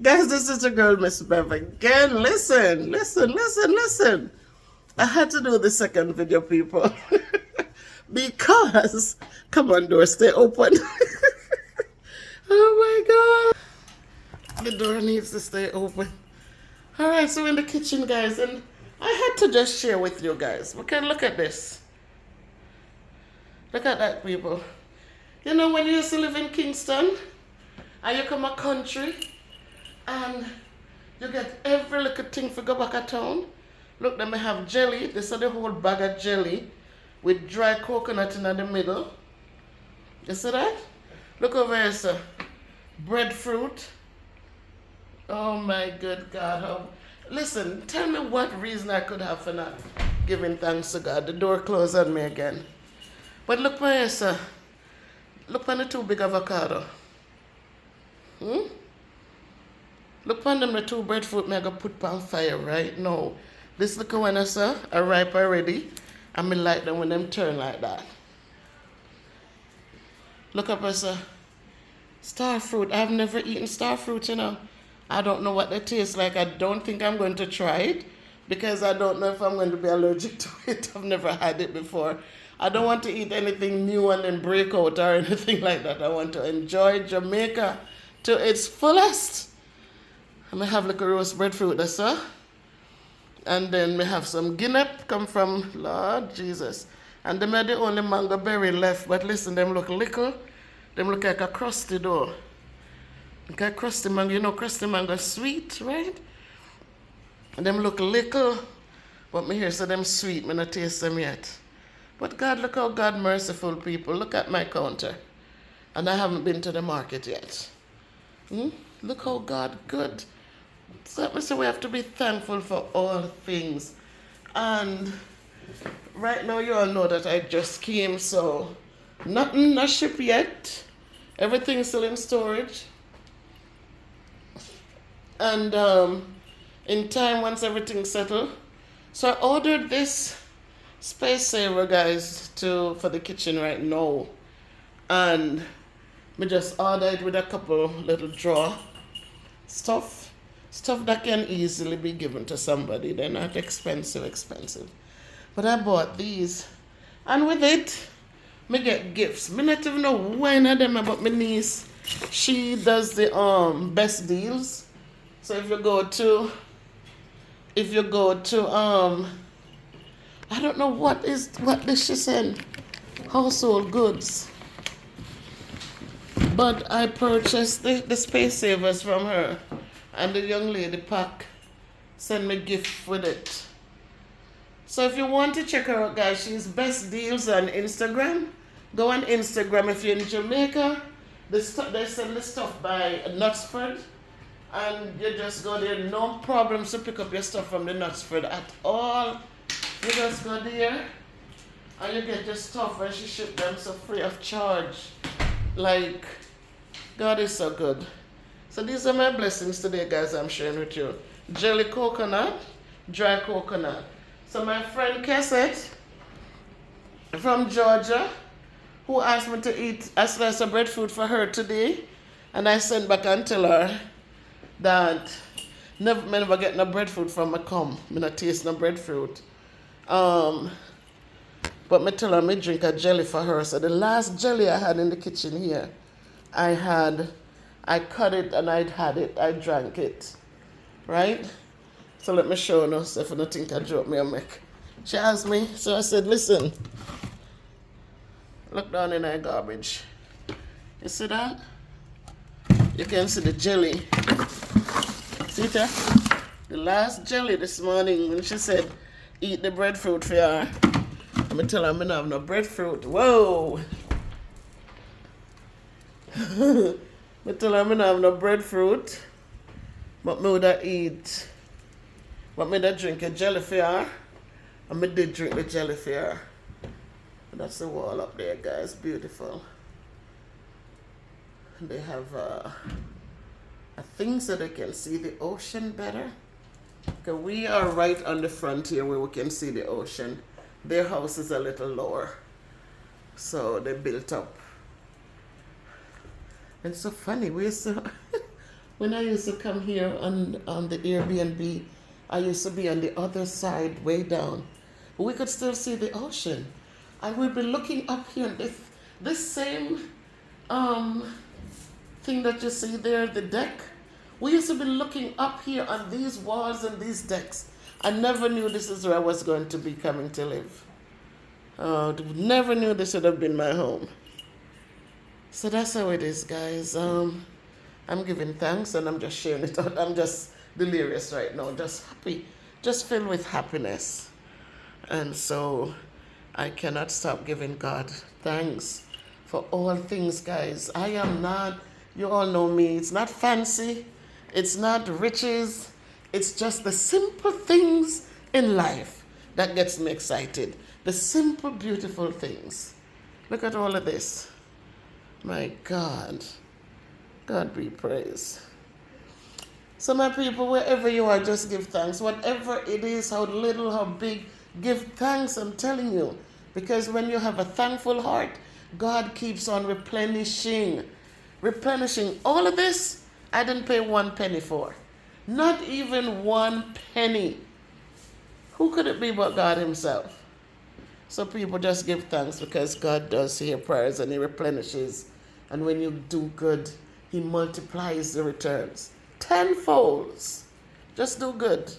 Guys, this is your girl, Miss Bev again. Listen. I had to do the second video, people. Because, come on, door, stay open. Oh my God. The door needs to stay open. All right, so we're in the kitchen, guys, and I had to just share with you guys. Okay, look at this. Look at that, people. You know, when you used to live in Kingston, and you come a country, and you get every little thing for go back at town. Look, then we have jelly. This is the whole bag of jelly with dry coconut in the middle. You see that? Look over here, sir. Breadfruit. Oh my good God. Listen, tell me what reason I could have for not giving thanks to God. The door closed on me again. But look over here, sir. Look on the two big avocado. Look on them, the two breadfruit me I gonna put on fire right now. This little one, sir, are ripe already. And me like them when them turn like that. Look up, sir. Starfruit. I've never eaten starfruit, you know. I don't know what they taste like. I don't think I'm going to try it because I don't know if I'm going to be allergic to it. I've never had it before. I don't want to eat anything new and then break out or anything like that. I want to enjoy Jamaica to its fullest. I'm going to have like a roast breadfruit, that's all. And then we have some ginep come from Lord Jesus. And them are the only mango berry left. But listen, them look little. Them look like a crusty though. Like a crusty mango. You know crusty mango sweet, right? And them look little. But me here say them sweet. Me not taste them yet. But God, look how God merciful, people. Look at my counter. And I haven't been to the market yet. Look how God good. So that means we have to be thankful for all things. And right now you all know that I just came, so nothing not shipped yet. Everything's still in storage. And in time, once everything's settled. So I ordered this space saver, guys, for the kitchen right now. And we just ordered it with a couple little drawer stuff that can easily be given to somebody. They're not expensive. But I bought these, and with it me get gifts. Me not even know when of them, but my niece, she does the best deals. So if you go to I don't know what this she send, household goods. But I purchased the space savers from her, and the young lady pack sent me a gift with it. So if you want to check her out, guys, she's Best Deals on Instagram. Go on Instagram if you're in Jamaica. They sell the stuff by Knutsford, and you just go there. No problems to pick up your stuff from the Knutsford at all. You just go there, and you get your stuff, and she shipped them so free of charge. Like, God is so good. So these are my blessings today, guys, I'm sharing with you. Jelly coconut, dry coconut. So my friend Cassette from Georgia, who asked me to eat a slice of breadfruit for her today, and I sent back and tell her that never get no breadfruit from my come. Me not taste no breadfruit. But me tell her me drink a jelly for her. So the last jelly I had in the kitchen here, I cut it and I drank it. Right? So let me show you, so if you don't think I joke me a make. She asked me, so I said, listen, look down in our garbage. You see that? You can see the jelly. See that? The last jelly this morning when she said, eat the breadfruit for her. I'm going to tell her I don't have no breadfruit. Whoa! I tell her I don't have no breadfruit. But me would eat. But me would drink a jelly for her. And me did drink the jelly for her. That's the wall up there, guys. Beautiful. They have a thing so they can see the ocean better. Okay, we are right on the frontier where we can see the ocean. Their house is a little lower. So they built up. It's so funny. We When I used to come here on the Airbnb, I used to be on the other side, way down. But we could still see the ocean. And we'd be looking up here, and this same um, thing that you see there, the deck, we used to be looking up here on these walls and these decks. I never knew this is where I was going to be coming to live. Never knew this would have been my home. So that's how it is, guys. I'm giving thanks and I'm just sharing it out. I'm just delirious right now, just happy, just filled with happiness. And so I cannot stop giving God thanks for all things, guys. I am not, you all know me, it's not fancy, it's not riches, it's just the simple things in life that gets me excited. The simple, beautiful things. Look at all of this. My God. God be praised. So my people, wherever you are, just give thanks. Whatever it is, how little, how big, give thanks, I'm telling you. Because when you have a thankful heart, God keeps on replenishing. Replenishing. All of this, I didn't pay 1 penny for. Not even 1 penny. Who could it be but God himself? So people, just give thanks, because God does hear prayers and he replenishes. And when you do good, he multiplies the returns tenfolds. Just do good.